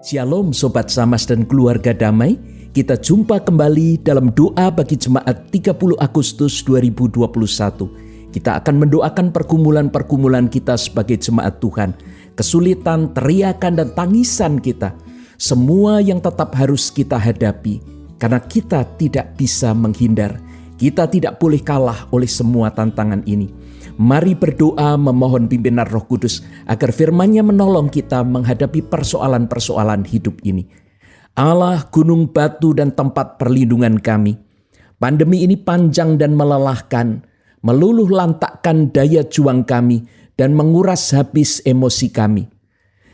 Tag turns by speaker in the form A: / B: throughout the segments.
A: Shalom Sobat Samas dan keluarga damai. Kita jumpa kembali dalam doa bagi jemaat 30 Agustus 2021. Kita akan mendoakan pergumulan-pergumulan kita sebagai jemaat Tuhan. Kesulitan, teriakan dan tangisan kita. Semua yang tetap harus kita hadapi. Karena kita tidak bisa menghindar. Kita tidak boleh kalah oleh semua tantangan ini. Mari berdoa memohon pimpinan Roh Kudus agar firman-Nya menolong kita menghadapi persoalan-persoalan hidup ini. Allah, gunung batu dan tempat perlindungan kami. Pandemi ini panjang dan melelahkan, meluluh lantakkan daya juang kami dan menguras habis emosi kami.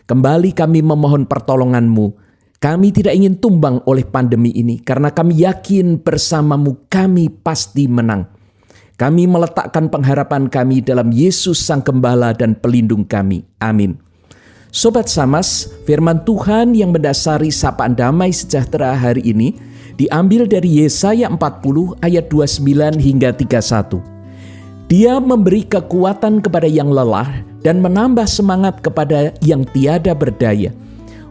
A: Kembali kami memohon pertolongan-Mu. Kami tidak ingin tumbang oleh pandemi ini karena kami yakin bersama-Mu kami pasti menang. Kami meletakkan pengharapan kami dalam Yesus Sang Gembala dan Pelindung kami. Amin. Sobat Samas, firman Tuhan yang mendasari sapaan damai sejahtera hari ini diambil dari Yesaya 40 ayat 29 hingga 31. Dia memberi kekuatan kepada yang lelah dan menambah semangat kepada yang tiada berdaya.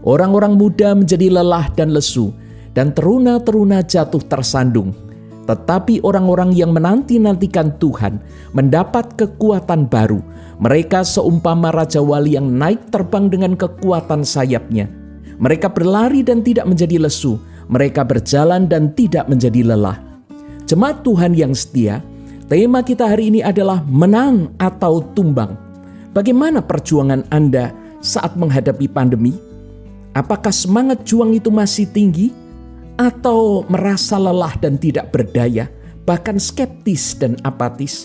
A: Orang-orang muda menjadi lelah dan lesu, dan teruna-teruna jatuh tersandung. Tetapi orang-orang yang menanti-nantikan Tuhan mendapat kekuatan baru. Mereka seumpama Raja Wali yang naik terbang dengan kekuatan sayapnya. Mereka berlari dan tidak menjadi lesu. Mereka berjalan dan tidak menjadi lelah. Jemaat Tuhan yang setia, tema kita hari ini adalah menang atau tumbang. Bagaimana perjuangan Anda saat menghadapi pandemi? Apakah semangat juang itu masih tinggi? Atau merasa lelah dan tidak berdaya, bahkan skeptis dan apatis?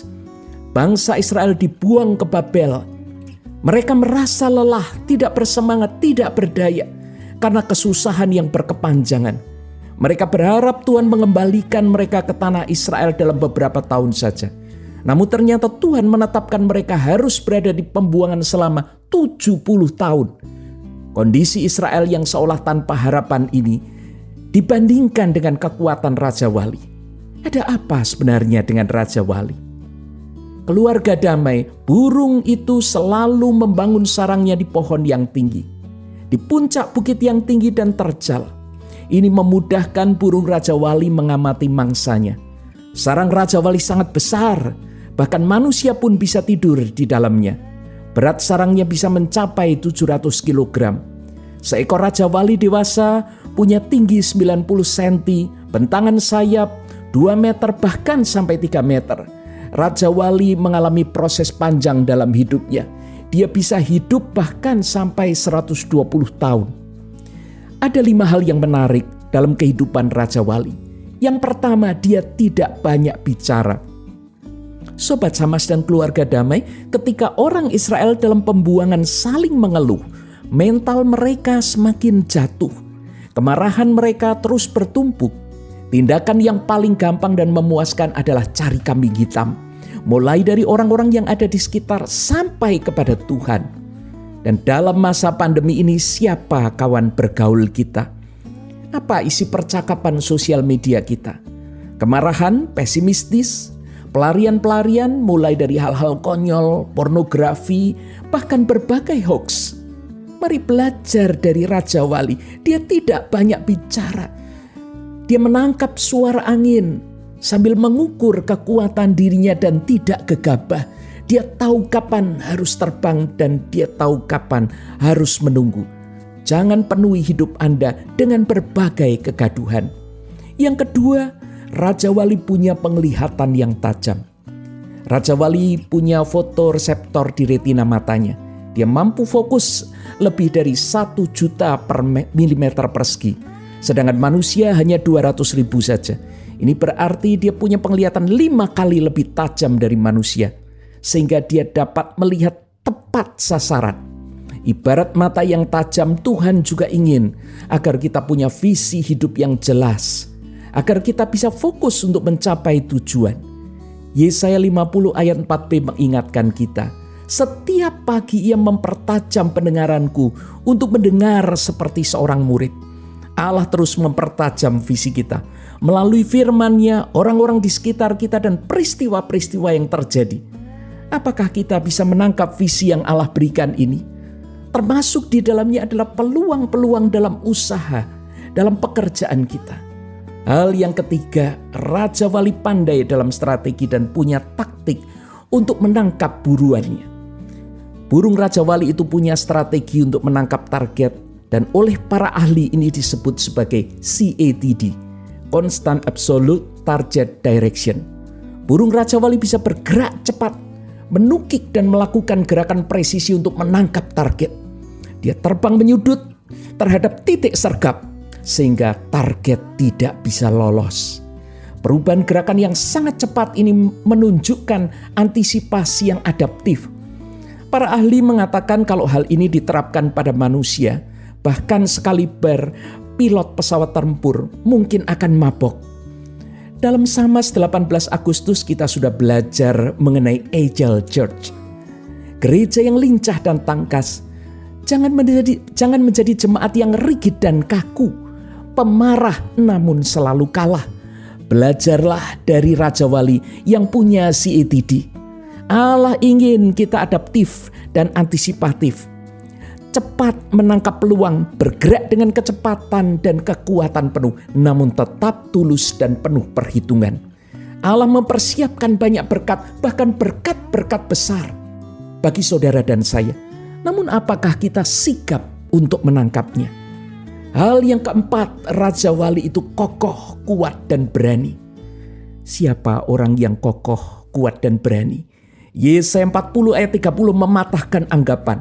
A: Bangsa Israel dibuang ke Babel. Mereka merasa lelah, tidak bersemangat, tidak berdaya karena kesusahan yang berkepanjangan. Mereka berharap Tuhan mengembalikan mereka ke tanah Israel dalam beberapa tahun saja. Namun ternyata Tuhan menetapkan mereka harus berada di pembuangan selama 70 tahun. Kondisi Israel yang seolah tanpa harapan ini dibandingkan dengan kekuatan Raja Wali. Ada apa sebenarnya dengan Raja Wali? Keluarga damai, burung itu selalu membangun sarangnya di pohon yang tinggi, di puncak bukit yang tinggi dan terjal. Ini memudahkan burung Raja Wali mengamati mangsanya. Sarang Raja Wali sangat besar, bahkan manusia pun bisa tidur di dalamnya. Berat sarangnya bisa mencapai 700 kg. Seekor Raja Wali dewasa punya tinggi 90 cm, bentangan sayap 2 meter bahkan sampai 3 meter. Raja Wali mengalami proses panjang dalam hidupnya. Dia bisa hidup bahkan sampai 120 tahun. Ada 5 hal yang menarik dalam kehidupan Raja Wali. Yang pertama, dia tidak banyak bicara. Sobat Samas dan keluarga damai, ketika orang Israel dalam pembuangan saling mengeluh, mental mereka semakin jatuh. Kemarahan mereka terus bertumpuk. Tindakan yang paling gampang dan memuaskan adalah cari kambing hitam. Mulai dari orang-orang yang ada di sekitar sampai kepada Tuhan. Dan dalam masa pandemi ini siapa kawan bergaul kita? Apa isi percakapan sosial media kita? Kemarahan, pesimistis, pelarian-pelarian mulai dari hal-hal konyol, pornografi, bahkan berbagai hoax. Mari belajar dari Raja Wali. Dia tidak banyak bicara. Dia menangkap suara angin sambil mengukur kekuatan dirinya dan tidak gegabah. Dia tahu kapan harus terbang dan dia tahu kapan harus menunggu. Jangan penuhi hidup Anda dengan berbagai kegaduhan. Yang kedua, Raja Wali punya penglihatan yang tajam. Raja Wali punya fotoreseptor di retina matanya. Dia mampu fokus lebih dari 1 juta per milimeter persegi. Sedangkan manusia hanya 200.000 saja. Ini berarti dia punya penglihatan 5 kali lebih tajam dari manusia. Sehingga dia dapat melihat tepat sasaran. Ibarat mata yang tajam, Tuhan juga ingin agar kita punya visi hidup yang jelas. Agar kita bisa fokus untuk mencapai tujuan. Yesaya 50 ayat 4b mengingatkan kita. Setiap pagi ia mempertajam pendengaranku untuk mendengar seperti seorang murid. Allah terus mempertajam visi kita. Melalui firman-Nya, orang-orang di sekitar kita dan peristiwa-peristiwa yang terjadi. Apakah kita bisa menangkap visi yang Allah berikan ini? Termasuk di dalamnya adalah peluang-peluang dalam usaha, dalam pekerjaan kita. Hal yang ketiga, Raja Wali pandai dalam strategi dan punya taktik untuk menangkap buruannya. Burung Raja Wali itu punya strategi untuk menangkap target, dan oleh para ahli ini disebut sebagai CATD, Constant Absolute Target Direction. Burung Raja Wali bisa bergerak cepat, menukik dan melakukan gerakan presisi untuk menangkap target. Dia terbang menyudut terhadap titik sergap sehingga target tidak bisa lolos. Perubahan gerakan yang sangat cepat ini menunjukkan antisipasi yang adaptif. Para ahli mengatakan kalau hal ini diterapkan pada manusia, bahkan sekaliber pilot pesawat tempur mungkin akan mabok. Dalam Samas 18 Agustus kita sudah belajar mengenai Agile Church. Gereja yang lincah dan tangkas. Jangan menjadi jemaat yang rigid dan kaku, pemarah namun selalu kalah. Belajarlah dari Raja Wali yang punya CATD. Allah ingin kita adaptif dan antisipatif. Cepat menangkap peluang, bergerak dengan kecepatan dan kekuatan penuh, namun tetap tulus dan penuh perhitungan. Allah mempersiapkan banyak berkat, bahkan berkat-berkat besar bagi saudara dan saya. Namun apakah kita sigap untuk menangkapnya? Hal yang keempat, Raja Wali itu kokoh, kuat, dan berani. Siapa orang yang kokoh, kuat, dan berani? Yesaya 40 ayat 30 mematahkan anggapan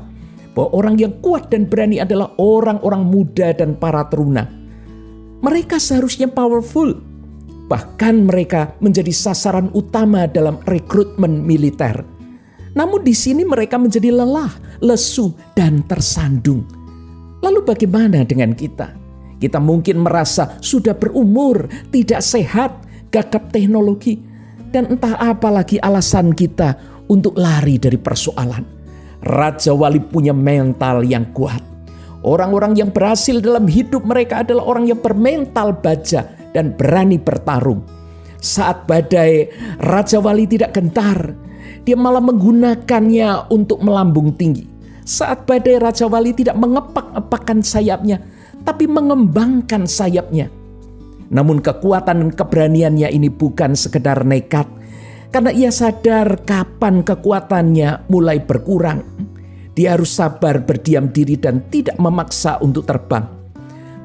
A: bahwa orang yang kuat dan berani adalah orang-orang muda dan para teruna. Mereka seharusnya powerful. Bahkan mereka menjadi sasaran utama dalam rekrutmen militer. Namun di sini mereka menjadi lelah, lesu, dan tersandung. Lalu bagaimana dengan kita? Kita mungkin merasa sudah berumur, tidak sehat, gagap teknologi, dan entah apa lagi alasan kita untuk lari dari persoalan. Raja Wali punya mental yang kuat. Orang-orang yang berhasil dalam hidup mereka adalah orang yang bermental baja dan berani bertarung. Saat badai, Raja Wali tidak gentar. Dia malah menggunakannya untuk melambung tinggi. Saat badai, Raja Wali tidak mengepak-epakkan sayapnya, tapi mengembangkan sayapnya. Namun kekuatan dan keberaniannya ini bukan sekedar nekat, karena ia sadar kapan kekuatannya mulai berkurang. Dia harus sabar berdiam diri dan tidak memaksa untuk terbang.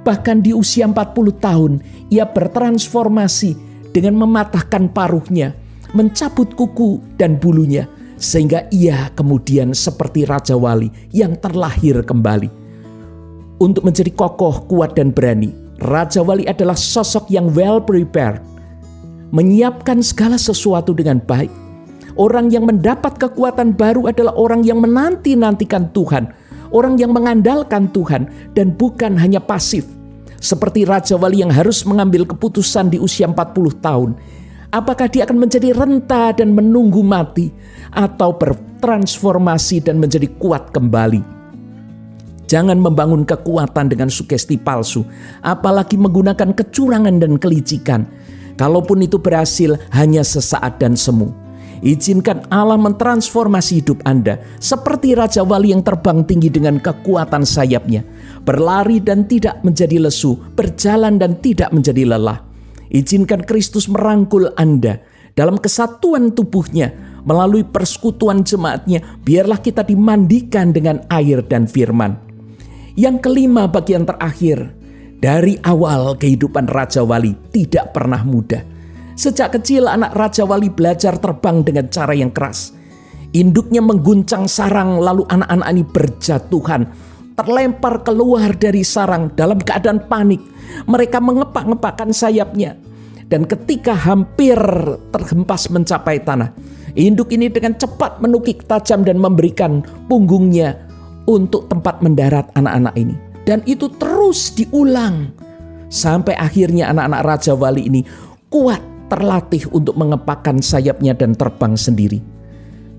A: Bahkan di usia 40 tahun, ia bertransformasi dengan mematahkan paruhnya, mencabut kuku dan bulunya, sehingga ia kemudian seperti Raja Wali yang terlahir kembali. Untuk menjadi kokoh, kuat, dan berani, Raja Wali adalah sosok yang well prepared, menyiapkan segala sesuatu dengan baik. Orang yang mendapat kekuatan baru adalah orang yang menanti-nantikan Tuhan, orang yang mengandalkan Tuhan dan bukan hanya pasif. Seperti Raja Wali yang harus mengambil keputusan di usia 40 tahun. Apakah dia akan menjadi renta dan menunggu mati, atau bertransformasi dan menjadi kuat kembali? Jangan membangun kekuatan dengan sugesti palsu, apalagi menggunakan kecurangan dan kelicikan. Kalaupun itu berhasil, hanya sesaat dan semu. Izinkan Allah mentransformasi hidup Anda seperti Raja Wali yang terbang tinggi dengan kekuatan sayapnya, berlari dan tidak menjadi lesu, berjalan dan tidak menjadi lelah. Izinkan Kristus merangkul Anda dalam kesatuan tubuhnya melalui persekutuan jemaatnya. Biarlah kita dimandikan dengan air dan firman. Yang kelima, bagian terakhir. Dari awal kehidupan Raja Wali tidak pernah mudah. Sejak kecil anak Raja Wali belajar terbang dengan cara yang keras. Induknya mengguncang sarang, lalu anak-anak ini berjatuhan, terlempar keluar dari sarang dalam keadaan panik. Mereka mengepak-ngepakkan sayapnya. Dan ketika hampir terhempas mencapai tanah, induk ini dengan cepat menukik tajam dan memberikan punggungnya untuk tempat mendarat anak-anak ini. Dan itu terus diulang sampai akhirnya anak-anak Raja Wali ini kuat, terlatih untuk mengepakkan sayapnya dan terbang sendiri.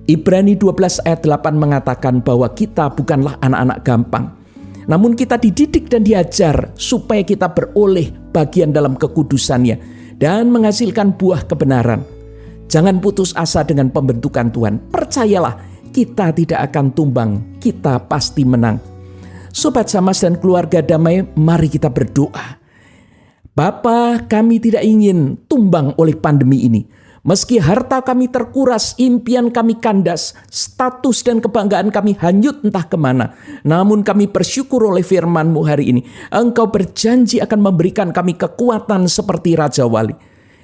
A: Ibrani 12 ayat 8 mengatakan bahwa kita bukanlah anak-anak gampang, namun kita dididik dan diajar supaya kita beroleh bagian dalam kekudusannya dan menghasilkan buah kebenaran. Jangan putus asa dengan pembentukan Tuhan. Percayalah, kita tidak akan tumbang, kita pasti menang. Sobat Samas dan keluarga damai, mari kita berdoa. Bapa, kami tidak ingin tumbang oleh pandemi ini. Meski harta kami terkuras, impian kami kandas, status dan kebanggaan kami hanyut entah kemana. Namun kami bersyukur oleh firman-Mu hari ini. Engkau berjanji akan memberikan kami kekuatan seperti Raja Wali.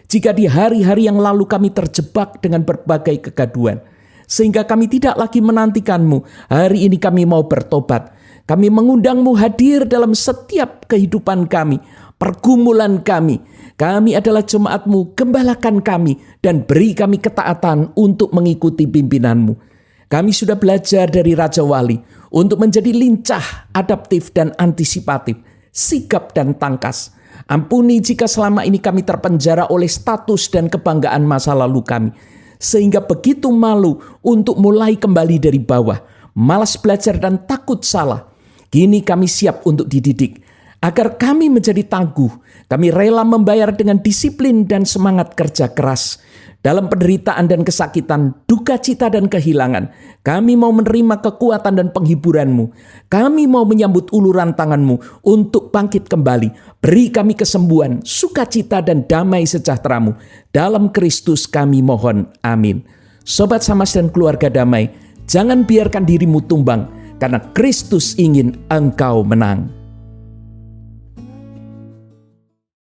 A: Jika di hari-hari yang lalu kami terjebak dengan berbagai kegaduhan, sehingga kami tidak lagi menantikan-Mu, hari ini kami mau bertobat. Kami mengundang-Mu hadir dalam setiap kehidupan kami, pergumulan kami. Kami adalah jemaat-Mu, gembalakan kami dan beri kami ketaatan untuk mengikuti pimpinan-Mu. Kami sudah belajar dari Raja Wali untuk menjadi lincah, adaptif dan antisipatif, sigap dan tangkas. Ampuni jika selama ini kami terpenjara oleh status dan kebanggaan masa lalu kami, sehingga begitu malu untuk mulai kembali dari bawah, malas belajar dan takut salah. Kini kami siap untuk dididik, agar kami menjadi tangguh. Kami rela membayar dengan disiplin dan semangat kerja keras. Dalam penderitaan dan kesakitan, duka cita dan kehilangan, kami mau menerima kekuatan dan penghiburan-Mu. Kami mau menyambut uluran tangan-Mu untuk bangkit kembali. Beri kami kesembuhan, sukacita dan damai sejahtera-Mu. Dalam Kristus kami mohon. Amin. Sobat Samas dan keluarga damai, jangan biarkan dirimu tumbang, karena Kristus ingin engkau menang.